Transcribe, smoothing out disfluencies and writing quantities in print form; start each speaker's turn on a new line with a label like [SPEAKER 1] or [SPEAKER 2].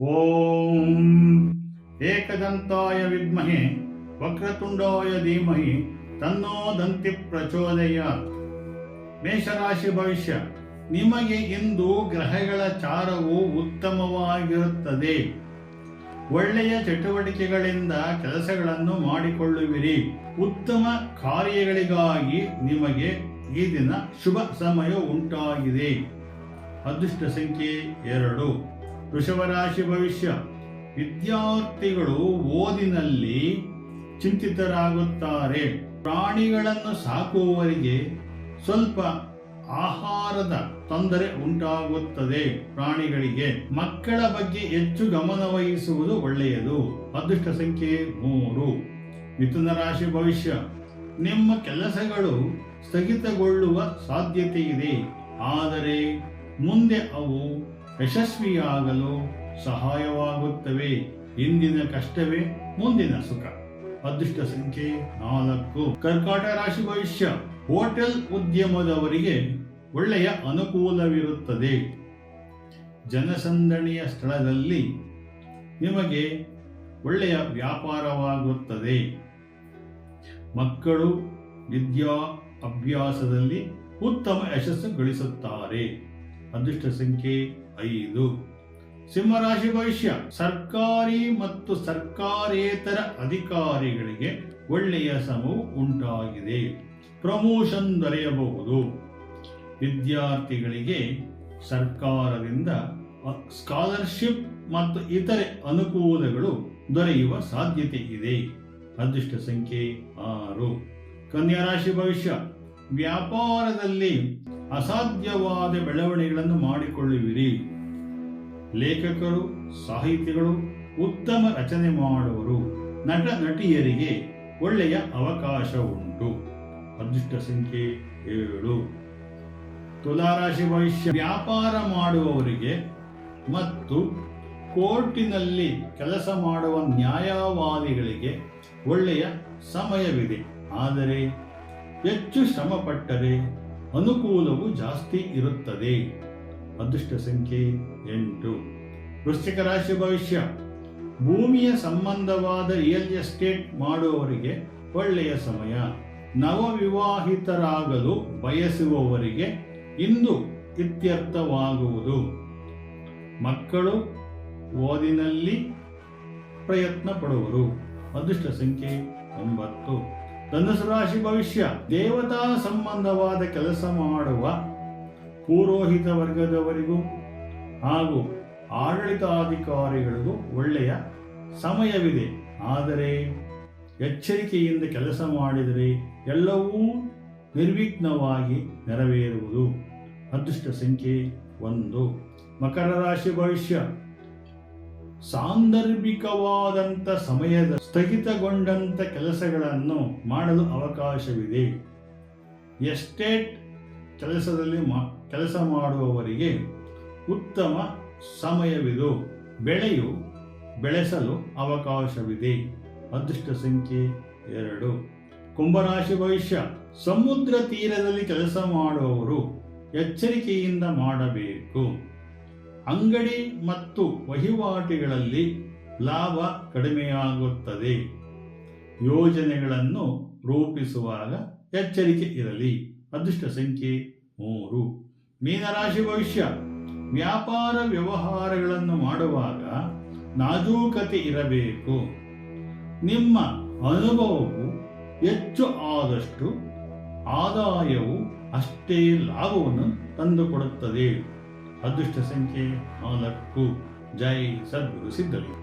[SPEAKER 1] ಓಂ ಏಕದಂತಾಯ ವಿದ್ಮಹೆ ವಕ್ರತುಂಡಾಯ ಧೀಮಹಿ ತನ್ನೋ ದಂತಿ ಪ್ರಚೋದಯಾತ್. ಮೇಷರಾಶಿ ಭವಿಷ್ಯ. ನಿಮಗೆ ಇಂದು ಗ್ರಹಗಳ ಚಾರವು ಉತ್ತಮವಾಗಿರುತ್ತದೆ. ಒಳ್ಳೆಯ ಚಟುವಟಿಕೆಗಳಿಂದ ಕೆಲಸಗಳನ್ನು ಮಾಡಿಕೊಳ್ಳುವಿರಿ. ಉತ್ತಮ ಕಾರ್ಯಗಳಿಗಾಗಿ ನಿಮಗೆ ಈ ದಿನ ಶುಭ ಸಮಯ ಉಂಟಾಗಿದೆ. ಅದೃಷ್ಟ ಸಂಖ್ಯೆ 2. ವೃಷಭ ರಾಶಿ ಭವಿಷ್ಯ. ವಿದ್ಯಾರ್ಥಿಗಳು ಓದಿನಲ್ಲಿ ಚಿಂತಿತರಾಗುತ್ತಾರೆ. ಪ್ರಾಣಿಗಳನ್ನು ಸಾಕುವವರಿಗೆ ಸ್ವಲ್ಪ ಆಹಾರದ ತೊಂದರೆ ಉಂಟಾಗುತ್ತದೆ. ಪ್ರಾಣಿಗಳಿಗೆ ಮಕ್ಕಳ ಬಗ್ಗೆ ಹೆಚ್ಚು ಗಮನ ವಹಿಸುವುದು ಒಳ್ಳೆಯದು. ಅದೃಷ್ಟ ಸಂಖ್ಯೆ 3. ಮಿಥುನ ರಾಶಿ ಭವಿಷ್ಯ. ನಿಮ್ಮ ಕೆಲಸಗಳು ಸ್ಥಗಿತಗೊಳ್ಳುವ ಸಾಧ್ಯತೆ ಇದೆ, ಆದರೆ ಮುಂದೆ ಅವು ಯಶಸ್ವಿಯಾಗಲು ಸಹಾಯವಾಗುತ್ತವೆ. ಇಂದಿನ ಕಷ್ಟವೇ ಮುಂದಿನ ಸುಖ. ಅದೃಷ್ಟ ಸಂಖ್ಯೆ 4. ಕರ್ಕಾಟ ರಾಶಿ ಭವಿಷ್ಯ. ಹೋಟೆಲ್ ಉದ್ಯಮದವರಿಗೆ ಒಳ್ಳೆಯ ಅನುಕೂಲವಿರುತ್ತದೆ. ಜನಸಂದಣಿಯ ಸ್ಥಳದಲ್ಲಿ ನಿಮಗೆ ಒಳ್ಳೆಯ ವ್ಯಾಪಾರವಾಗುತ್ತದೆ. ಮಕ್ಕಳು ವಿದ್ಯಾ ಅಭ್ಯಾಸದಲ್ಲಿ ಉತ್ತಮ ಯಶಸ್ಸು ಗಳಿಸುತ್ತಾರೆ. ಅದೃಷ್ಟ ಸಂಖ್ಯೆ 5. ಸಿಂಹರಾಶಿ ಭವಿಷ್ಯ. ಸರ್ಕಾರಿ ಮತ್ತು ಸರ್ಕಾರೇತರ ಅಧಿಕಾರಿಗಳಿಗೆ ಒಳ್ಳೆಯ ಸಮಯವು ಉಂಟಾಗಿದೆ. ಪ್ರಮೋಷನ್ ದೊರೆಯಬಹುದು. ವಿದ್ಯಾರ್ಥಿಗಳಿಗೆ ಸರ್ಕಾರದಿಂದ ಸ್ಕಾಲರ್ಶಿಪ್ ಮತ್ತು ಇತರೆ ಅನುಕೂಲಗಳು ದೊರೆಯುವ ಸಾಧ್ಯತೆ ಇದೆ. ಅದೃಷ್ಟ ಸಂಖ್ಯೆ 6. ಕನ್ಯಾ ರಾಶಿ ಭವಿಷ್ಯ. ವ್ಯಾಪಾರದಲ್ಲಿ ಅಸಾಧ್ಯವಾದ ಬೆಳವಣಿಗೆಗಳನ್ನು ಮಾಡಿಕೊಳ್ಳುವಿರಿ. ಲೇಖಕರು, ಸಾಹಿತಿಗಳು ಉತ್ತಮ ರಚನೆ ಮಾಡುವರು. ನಟ ನಟಿಯರಿಗೆ ಒಳ್ಳೆಯ ಅವಕಾಶ ಉಂಟು. ಅದೃಷ್ಟ ಸಂಖ್ಯೆ 7. ತುಲಾರಾಶಿ ಭವಿಷ್ಯ. ವ್ಯಾಪಾರ ಮಾಡುವವರಿಗೆ ಮತ್ತು ಕೋರ್ಟಿನಲ್ಲಿ ಕೆಲಸ ಮಾಡುವ ನ್ಯಾಯವಾದಿಗಳಿಗೆ ಒಳ್ಳೆಯ ಸಮಯವಿದೆ, ಆದರೆ ಹೆಚ್ಚು ಶ್ರಮಪಟ್ಟರೆ ಅನುಕೂಲವು ಜಾಸ್ತಿ ಇರುತ್ತದೆ. ಅದೃಷ್ಟ ಸಂಖ್ಯೆ 8. ವೃಶ್ಚಿಕ ರಾಶಿ ಭವಿಷ್ಯ. ಭೂಮಿಯ ಸಂಬಂಧವಾದ ರಿಯಲ್ ಎಸ್ಟೇಟ್ ಮಾಡುವವರಿಗೆ ಒಳ್ಳೆಯ ಸಮಯ. ನವವಿವಾಹಿತರಾಗಲು ಬಯಸುವವರಿಗೆ ಇಂದು ಇತ್ಯರ್ಥವಾಗುವುದು. ಮಕ್ಕಳು ಓದಿನಲ್ಲಿ ಪ್ರಯತ್ನ ಪಡುವರು. ಅದೃಷ್ಟ ಸಂಖ್ಯೆ 9. ಧನುಸು ರಾಶಿ ಭವಿಷ್ಯ. ದೇವತಾ ಸಂಬಂಧವಾದ ಕೆಲಸ ಮಾಡುವ ಪುರೋಹಿತ ವರ್ಗದವರಿಗೂ ಹಾಗೂ ಆಡಳಿತಾಧಿಕಾರಿಗಳಿಗೂ ಒಳ್ಳೆಯ ಸಮಯವಿದೆ, ಆದರೆ ಎಚ್ಚರಿಕೆಯಿಂದ ಕೆಲಸ ಮಾಡಿದರೆ ಎಲ್ಲವೂ ನಿರ್ವಿಘ್ನವಾಗಿ ನೆರವೇರುವುದು. ಅದೃಷ್ಟ ಸಂಖ್ಯೆ 1. ಮಕರ ರಾಶಿ ಭವಿಷ್ಯ. ಸಾಂದರ್ಭಿಕವಾದಂಥ ಸಮಯದ ಸ್ಥಗಿತಗೊಂಡಂಥ ಕೆಲಸಗಳನ್ನು ಮಾಡಲು ಅವಕಾಶವಿದೆ. ಎಸ್ಟೇಟ್ ಕೆಲಸದಲ್ಲಿ ಕೆಲಸ ಮಾಡುವವರಿಗೆ ಉತ್ತಮ ಸಮಯವಿದು. ಬೆಳೆಯು ಬೆಳೆಸಲು ಅವಕಾಶವಿದೆ. ಅದೃಷ್ಟ ಸಂಖ್ಯೆ 2. ಕುಂಭರಾಶಿ ಭವಿಷ್ಯ. ಸಮುದ್ರ ತೀರದಲ್ಲಿ ಕೆಲಸ ಮಾಡುವವರು ಎಚ್ಚರಿಕೆಯಿಂದ ಮಾಡಬೇಕು. ಅಂಗಡಿ ಮತ್ತು ವಹಿವಾಟುಗಳಲ್ಲಿ ಲಾಭ ಕಡಿಮೆಯಾಗುತ್ತದೆ. ಯೋಜನೆಗಳನ್ನು ರೂಪಿಸುವಾಗ ಎಚ್ಚರಿಕೆ ಇರಲಿ. ಅದೃಷ್ಟ ಸಂಖ್ಯೆ 3. ಮೀನರಾಶಿ ಭವಿಷ್ಯ. ವ್ಯಾಪಾರ ವ್ಯವಹಾರಗಳನ್ನು ಮಾಡುವಾಗ ನಾಜೂಕತೆ ಇರಬೇಕು. ನಿಮ್ಮ ಅನುಭವವು ಹೆಚ್ಚು ಆದಷ್ಟು ಆದಾಯವು ಅಷ್ಟೇ ಲಾಭವನ್ನು ತಂದುಕೊಡುತ್ತದೆ. ಅದೃಷ್ಟ ಸಂಖ್ಯೆ 4. ಜೈ ಸದ್ಗುರು ಸಿದ್ಧಲಿಂಗ.